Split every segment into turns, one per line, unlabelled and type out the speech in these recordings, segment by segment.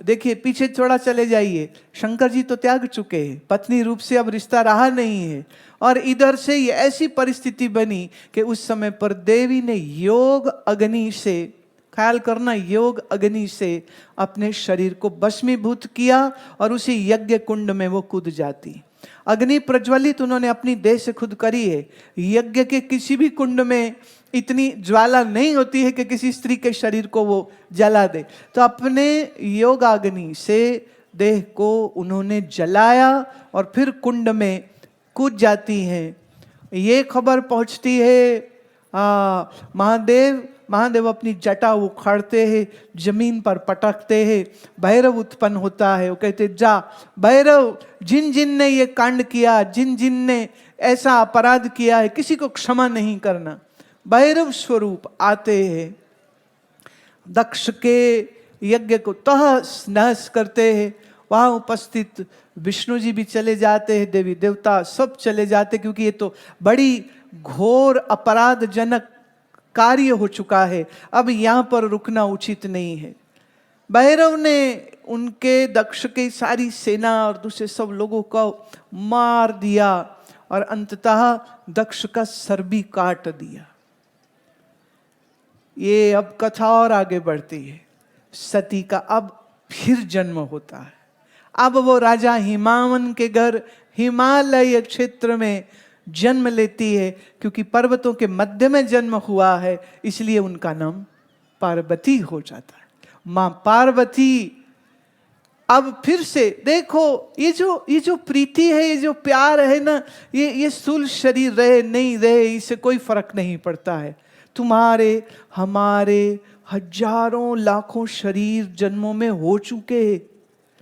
देखिए पीछे थोड़ा चले जाइए, शंकर जी तो त्याग चुके हैं, पत्नी रूप से अब रिश्ता रहा नहीं है। और इधर से ये ऐसी परिस्थिति बनी कि उस समय पर देवी ने योग अग्नि से, ख्याल करना, योग अग्नि से अपने शरीर को भस्मीभूत किया और उसी यज्ञ कुंड में वो कूद जाती। अग्नि प्रज्वलित उन्होंने अपनी देह से खुद करी है। यज्ञ के किसी भी कुंड में इतनी ज्वाला नहीं होती है कि किसी स्त्री के शरीर को वो जला दे। तो अपने योगाग्नि से देह को उन्होंने जलाया और फिर कुंड में कूद जाती हैं। ये खबर पहुंचती है महादेव अपनी जटा उखाड़ते हैं, जमीन पर पटकते हैं, भैरव उत्पन्न होता है। वो कहते जा भैरव, जिन जिन ने ये कांड किया, जिन जिन ने ऐसा अपराध किया है, किसी को क्षमा नहीं करना। भैरव स्वरूप आते हैं, दक्ष के यज्ञ को तहस नहस करते हैं। वहाँ उपस्थित विष्णु जी भी चले जाते हैं, देवी देवता सब चले जाते, क्योंकि ये तो बड़ी घोर अपराधजनक कार्य हो चुका है, अब यहाँ पर रुकना उचित नहीं है। भैरव ने उनके दक्ष की सारी सेना और दूसरे सब लोगों को मार दिया और अंततः दक्ष का सर भी काट दिया। ये अब कथा और आगे बढ़ती है। सती का अब फिर जन्म होता है। अब वो राजा हिमावन के घर हिमालय क्षेत्र में जन्म लेती है, क्योंकि पर्वतों के मध्य में जन्म हुआ है, इसलिए उनका नाम पार्वती हो जाता है। मां पार्वती अब फिर से देखो, ये जो प्रीति है, ये जो प्यार है ना, ये स्थूल शरीर रहे नहीं रहे इससे कोई फर्क नहीं पड़ता है। तुम्हारे हमारे हजारों लाखों शरीर जन्मों में हो चुके हैं।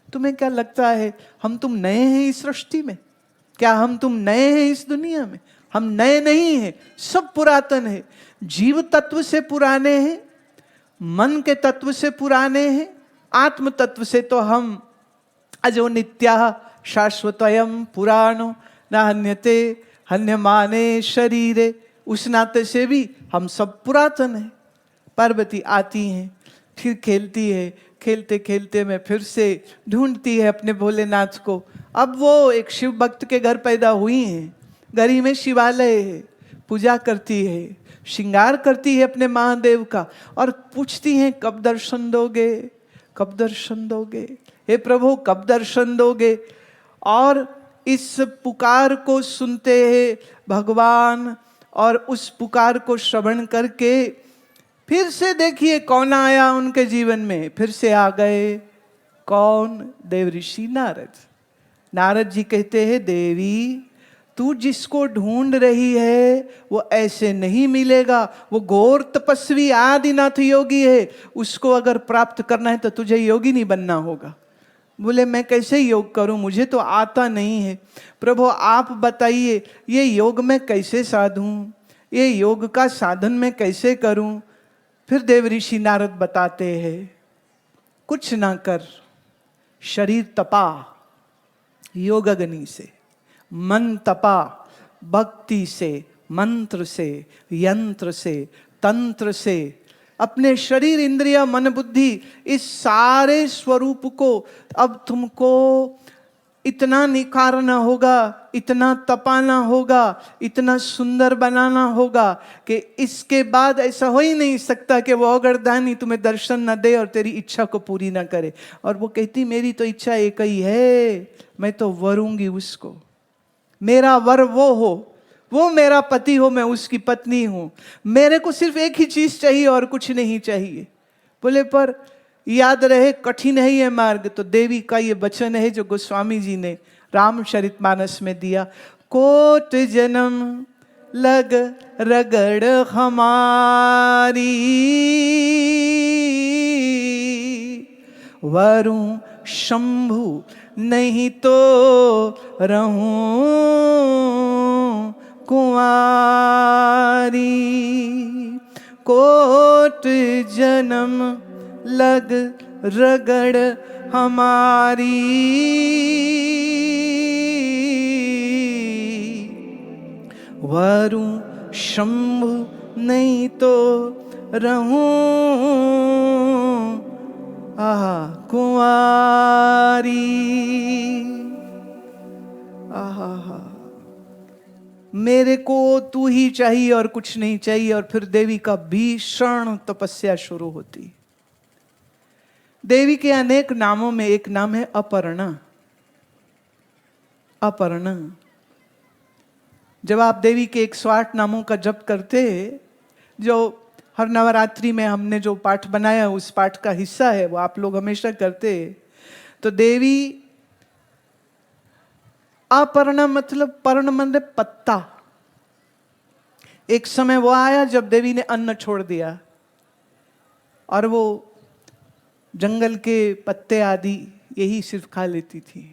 तुम्हें क्या लगता है हम तुम नए हैं इस सृष्टि में? क्या हम तुम नए हैं इस दुनिया में? हम नए नहीं हैं, सब पुरातन है। जीव तत्व से पुराने हैं, मन के तत्व से पुराने हैं, आत्म तत्व से तो हम अजो नित्या शाश्वतयम पुराणो न हन्यते हन्यमाने शरीरे, उस नाते से भी हम सब पुरातन हैं। पार्वती आती हैं, फिर खेलती है, खेलते खेलते में फिर से ढूंढती है अपने भोलेनाथ को। अब वो एक शिव भक्त के घर पैदा हुई हैं, घर ही में शिवालय है, पूजा करती है, श्रृंगार करती है अपने महादेव का, और पूछती हैं कब दर्शन दोगे, कब दर्शन दोगे, हे प्रभु कब दर्शन दोगे। और इस पुकार को सुनते हैं भगवान, और उस पुकार को श्रवण करके फिर से देखिए कौन आया उनके जीवन में, फिर से आ गए। कौन? देव ऋषि नारद। नारद जी कहते हैं देवी, तू जिसको ढूंढ रही है वो ऐसे नहीं मिलेगा, वो घोर तपस्वी आदिनाथ योगी है, उसको अगर प्राप्त करना है तो तुझे योगी नहीं बनना होगा। बोले मैं कैसे योग करूं, मुझे तो आता नहीं है। प्रभु आप बताइए ये योग मैं कैसे साधूं, ये योग का साधन मैं कैसे करूं। फिर देव ऋषि नारद बताते हैं कुछ ना कर, शरीर तपा योग अग्नि से, मन तपा भक्ति से, मंत्र से, यंत्र से, तंत्र से, अपने शरीर इंद्रिया मन बुद्धि इस सारे स्वरूप को अब तुमको इतना निखारना होगा, इतना तपाना होगा, इतना सुंदर बनाना होगा कि इसके बाद ऐसा हो ही नहीं सकता कि वो अगरदानी तुम्हें दर्शन न दे और तेरी इच्छा को पूरी ना करे। और वो कहती मेरी तो इच्छा एक ही है, मैं तो वरूंगी उसको, मेरा वर वो हो, वो मेरा पति हो, मैं उसकी पत्नी हूं, मेरे को सिर्फ एक ही चीज चाहिए और कुछ नहीं चाहिए। बोले पर याद रहे कठिन है ये मार्ग। तो देवी का ये वचन है जो गोस्वामी जी ने रामचरितमानस में दिया, कोट जन्म लग रगड़ हमारी, वरुण शंभु नहीं तो रहूं कुंवारी। कोट जन्म लग रगड़ हमारी, वरुण शंभु नहीं तो रहूं आहा कुंवारी, आहा हा, मेरे को तू ही चाहिए और कुछ नहीं चाहिए। और फिर देवी का भीषण तपस्या शुरू होती। देवी के अनेक नामों में एक नाम है अपर्णा। अपर्णा। जब आप देवी के 108 नामों का जप करते, जो हर नवरात्रि में हमने जो पाठ बनाया उस पाठ का हिस्सा है, वो आप लोग हमेशा करते, तो देवी अपर्णा मतलब पर्ण मतलब पत्ता। एक समय वो आया जब देवी ने अन्न छोड़ दिया और वो जंगल के पत्ते आदि यही सिर्फ खा लेती थी।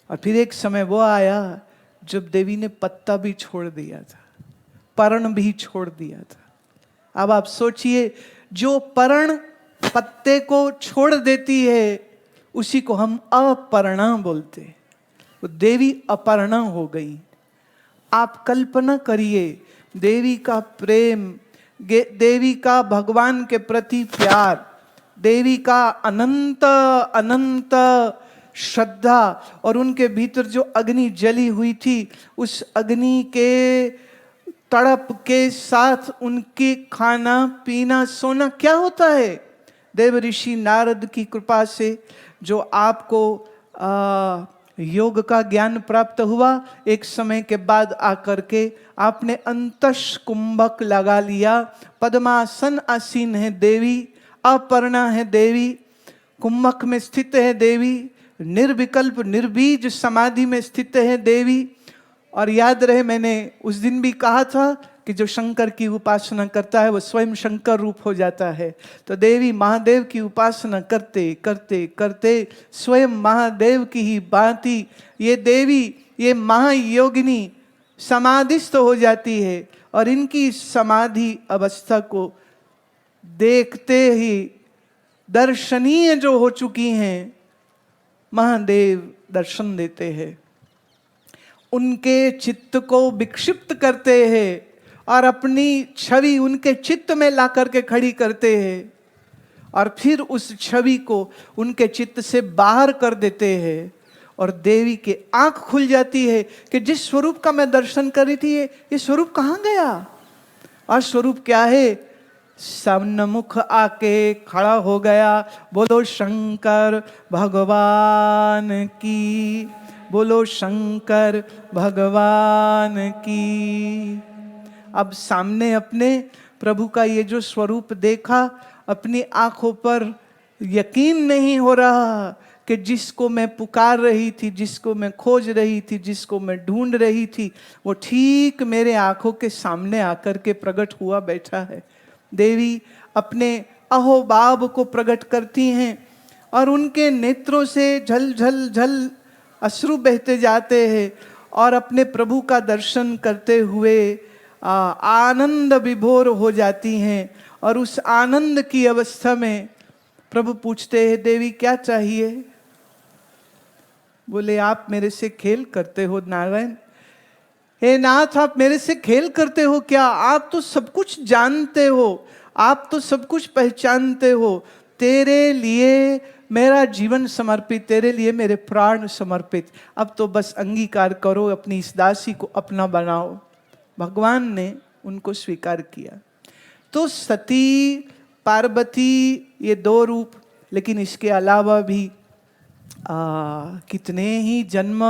और फिर एक समय वो आया जब देवी ने पत्ता भी छोड़ दिया था, पर्ण भी छोड़ दिया था। अब आप सोचिए, जो पर्ण पत्ते को छोड़ देती है उसी को हम अपर्णा बोलते। वो देवी अपर्णा हो गई। आप कल्पना करिए, देवी का प्रेम, देवी का भगवान के प्रति प्यार, देवी का अनंत अनंत श्रद्धा, और उनके भीतर जो अग्नि जली हुई थी, उस अग्नि के तड़प के साथ उनके खाना पीना सोना क्या होता है। देव ऋषि नारद की कृपा से जो आपको योग का ज्ञान प्राप्त हुआ, एक समय के बाद आकर के आपने अंतश कुंभक लगा लिया। पद्मासन आसीन है देवी, अपर्णा है देवी, कुंभक में स्थित है देवी, निर्विकल्प निर्बीज समाधि में स्थित है देवी। और याद रहे, मैंने उस दिन भी कहा था कि जो शंकर की उपासना करता है वो स्वयं शंकर रूप हो जाता है। तो देवी महादेव की उपासना करते करते करते स्वयं महादेव की ही भांति ये देवी, ये महायोगिनी समाधिस्थ हो जाती है। और इनकी समाधि अवस्था को देखते ही दर्शनीय जो हो चुकी हैं, महादेव दर्शन देते हैं, उनके चित्त को विक्षिप्त करते हैं और अपनी छवि उनके चित्त में ला करके खड़ी करते हैं, और फिर उस छवि को उनके चित्त से बाहर कर देते हैं। और देवी की आंख खुल जाती है कि जिस स्वरूप का मैं दर्शन कर रही थी, ये स्वरूप कहाँ गया। और स्वरूप क्या है, सम्मुख आके खड़ा हो गया। बोलो शंकर भगवान की, बोलो शंकर भगवान की। अब सामने अपने प्रभु का ये जो स्वरूप देखा, अपनी आंखों पर यकीन नहीं हो रहा कि जिसको मैं पुकार रही थी, जिसको मैं खोज रही थी, जिसको मैं ढूंढ रही थी, वो ठीक मेरे आंखों के सामने आकर के प्रकट हुआ बैठा है। देवी अपने अहोभाव को प्रकट करती हैं और उनके नेत्रों से झल झल झल अश्रु बहते जाते हैं, और अपने प्रभु का दर्शन करते हुए आनंद विभोर हो जाती हैं। और उस आनंद की अवस्था में प्रभु पूछते हैं, देवी क्या चाहिए। बोले, आप मेरे से खेल करते हो नारायण। हे नाथ, आप मेरे से खेल करते हो क्या। आप तो सब कुछ जानते हो, आप तो सब कुछ पहचानते हो। तेरे लिए मेरा जीवन समर्पित, तेरे लिए मेरे प्राण समर्पित। अब तो बस अंगीकार करो, अपनी इस दासी को अपना बनाओ। भगवान ने उनको स्वीकार किया। तो सती, पार्वती, ये दो रूप, लेकिन इसके अलावा भी कितने ही जन्म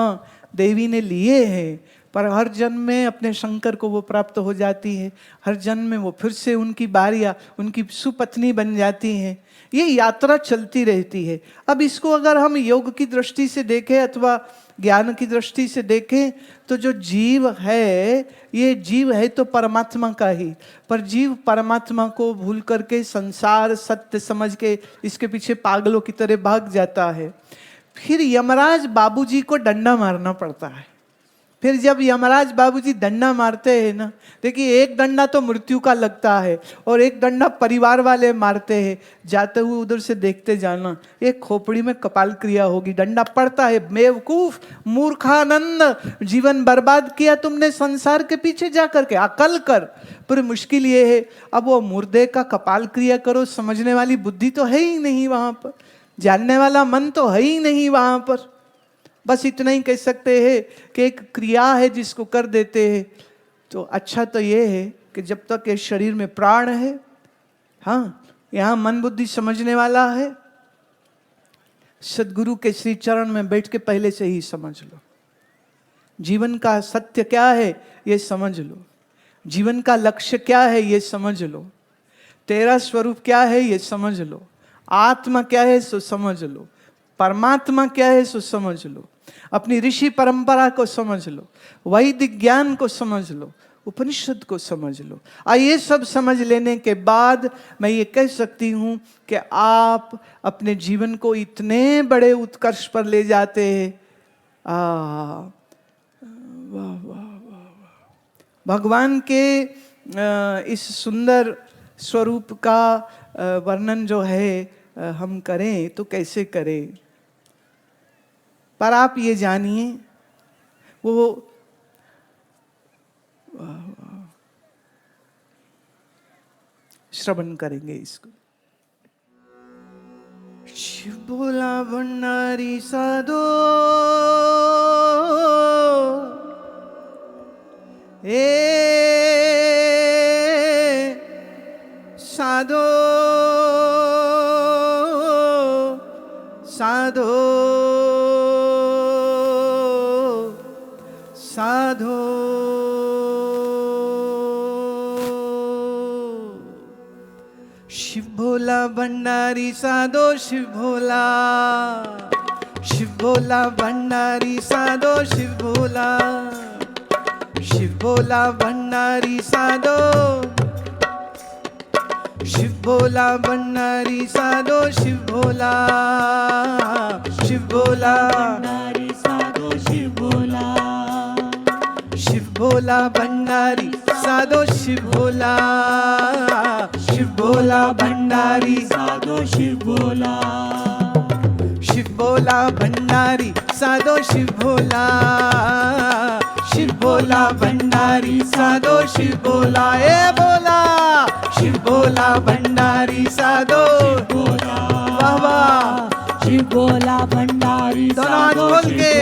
देवी ने लिए हैं, पर हर जन्म में अपने शंकर को वो प्राप्त हो जाती है। हर जन्म में वो फिर से उनकी बारियां, उनकी सुपत्नी बन जाती हैं। ये यात्रा चलती रहती है। अब इसको अगर हम योग की दृष्टि से देखें अथवा ज्ञान की दृष्टि से देखें, तो जो जीव है, ये जीव है तो परमात्मा का ही, पर जीव परमात्मा को भूल करके संसार सत्य समझ के इसके पीछे पागलों की तरह भाग जाता है। फिर यमराज बाबूजी को डंडा मारना पड़ता है, फिर जब यमराज बाबूजी डंडा मारते हैं ना, देखिए एक डंडा तो मृत्यु का लगता है और एक डंडा परिवार वाले मारते हैं। जाते हुए उधर से देखते जाना, एक खोपड़ी में कपाल क्रिया होगी। डंडा पड़ता है, बेवकूफ, मूर्खानंद, जीवन बर्बाद किया तुमने संसार के पीछे जा करके, अकल कर। पर मुश्किल ये है, अब वो मुर्दे का कपाल क्रिया करो, समझने वाली बुद्धि तो है ही नहीं वहां पर, जानने वाला मन तो है ही नहीं वहां पर। बस इतना ही कह सकते हैं कि एक क्रिया है जिसको कर देते हैं। तो अच्छा तो ये है कि जब तक ये शरीर में प्राण है, हाँ, यहाँ मन बुद्धि समझने वाला है, सदगुरु के श्री चरण में बैठ के पहले से ही समझ लो। जीवन का सत्य क्या है ये समझ लो, जीवन का लक्ष्य क्या है ये समझ लो, तेरा स्वरूप क्या है ये समझ लो, आत्मा क्या है सो समझ लो, परमात्मा क्या है सो समझ लो, अपनी ऋषि परंपरा को समझ लो, वैदिक ज्ञान को समझ लो, उपनिषद को समझ लो। ये सब समझ लेने के बाद मैं ये कह सकती हूँ कि आप अपने जीवन को इतने बड़े उत्कर्ष पर ले जाते हैं। वाह वाह वाह वाह। भगवान के इस सुंदर स्वरूप का वर्णन जो है हम करें तो कैसे करें, पर आप ये जानिए वो श्रवण करेंगे इसको। शिव बोला भंडारी साधो, साधो साधो साधो। शिव भोला भंडारी साधो, शिव भोला, शिव भोला भंडारी साधो, शिव भोला, शिव भोला भंडारी साधो, शिव भोला भंडारी साधो, शिव भोला, शिव भोला भंडारी साधो, शिव भोला, शिव भोला भंडारी साधो, शिव भोला, शिव भोला भंडारी साधो, शिव भोला, शिव भोला भंडारी साधो, शिव भोला, शिव भोला भंडारी साधो, शिव भोला, ए भोला, शिव भोला भंडारी साधो, भोला, वाह वाह।
शिव भोला भंडारी
दोनों हाथ खोल के,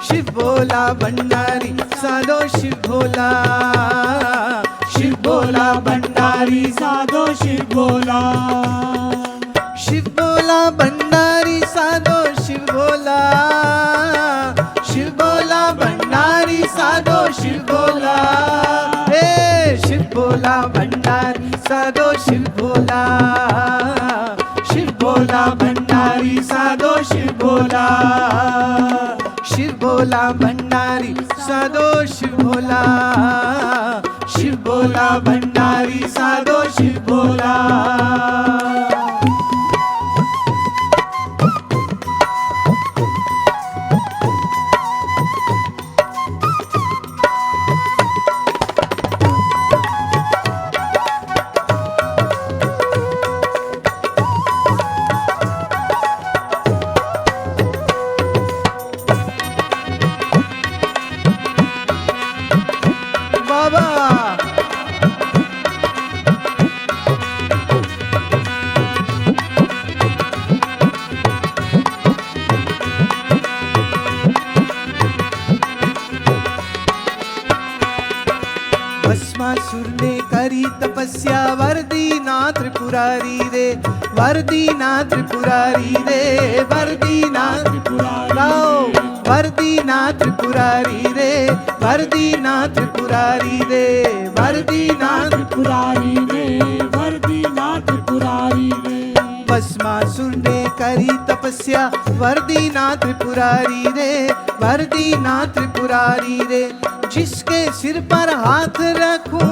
शिव भोला भंडारी साधो, शिव भोला, शिव भोला भंडारी साधो, शिव भोला, शिव भोला भंडारी साधो, शिव भोला, शिव भोला भंडारी साधो, शिव भोला, हे शिव भोला भंडारी साधो, शिव भोला, शिव भोला भंडारी साधो, शिव भोला, शिव भोला भंडारी साधो, शिव भोला, शिव भोला भंडारी साधो, शिव भोला। भस्मासुर ने करी तपस्या, वर्दीना त्रिपुरारी रे, वर्दीना त्रिपुरारी रे, वर्दीना त्रिपुरारी, वर्दीना त्रिपुरारी रे, वर्दीना त्रिपुरारी रे, वर्दीना त्रिपुरारी रे, वर्दीना त्रिपुरारी रे। भस्मासुर ने करी तपस्या, वर्दीना त्रिपुरारी रे, वर्दीना त्रिपुरारी रे। जिसके सिर पर हाथ रखूं,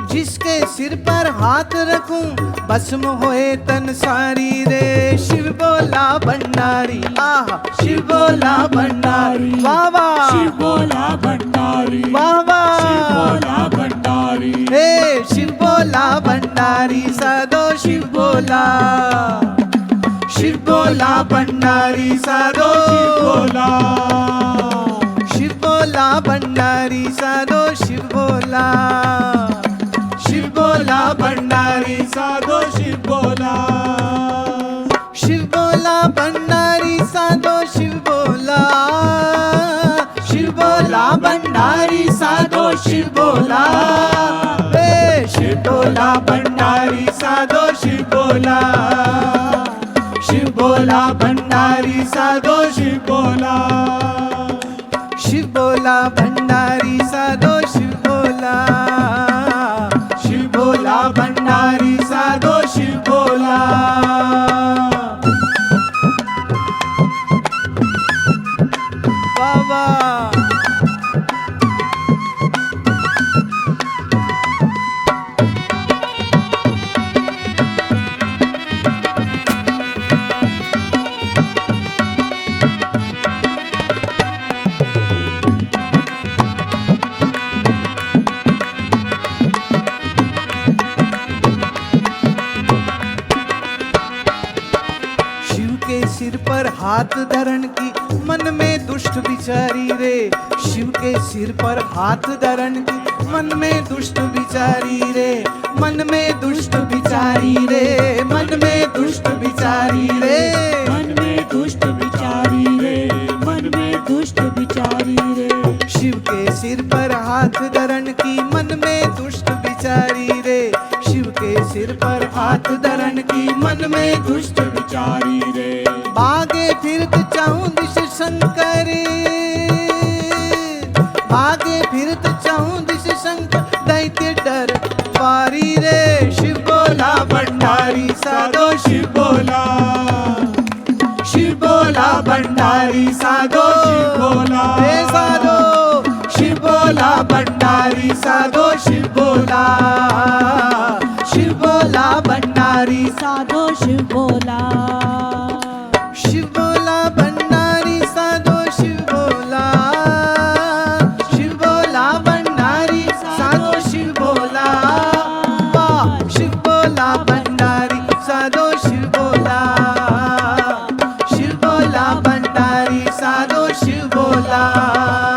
जिसके सिर पर हाथ रखूं भस्म होए तन सारी रे। शिव बोला भंडारी आह शिव बोला भंडारी वाह वाह
शिव बोला भंडारी
वाह वाह
शिव बोला भंडारी
हे शिव बोला भंडारी साधो शिव बोला। शिव बोला भंडारी साधो
शिव बोला
शिव बोला भंडारी साधो शिव बोला। शिव बोला भंडारी
साधो शिव बोला
शिव बोला भंडारी साधो शिव बोला। शिव बोला भंडारी साधो शिव बोला हे शिव बोला भंडारी साधो शिव बोला। शिव बोला भंडारी साधो शिव बोला। शिव बोला भंडारी साधो शिव बोला। शिव बोला भंडारी साधो शिव बोला। बाबा सिर पर हाथ धरण की मन में दुष्ट विचारी रे। शिव के सिर पर हाथ धरण की मन में दुष्ट विचारी रे। मन में दुष्ट विचारी रे मन में दुष्ट विचारी रे
मन में दुष्ट विचारी रे मन में दुष्ट विचारी रे।
शिव के सिर पर हाथ धरण की मन में दुष्ट विचारी रे। शिव के सिर पर हाथ धरण की मन में दुष्ट
विचारी रे
भागे फिरत चाहूं दिश शंकर। भागे फिरत चाहूं दिश शंकर दैत्य डर पारी रे। शिव बोला भंडारी साधो शिव बोला। शिव बोला भंडारी साधो शिव बोला हे साधो। शिव बोला भंडारी साधो शिव बोला। शिव बोला भंडारी
साधो शिव बोला
शिव बोला भंडारी साधो शिव बोला। शिव बोला भंडारी साधो शिव बोला वाह शिव बोला भंडारी साधो शिव बोला। शिव बोला भंडारी साधो शिव बोला।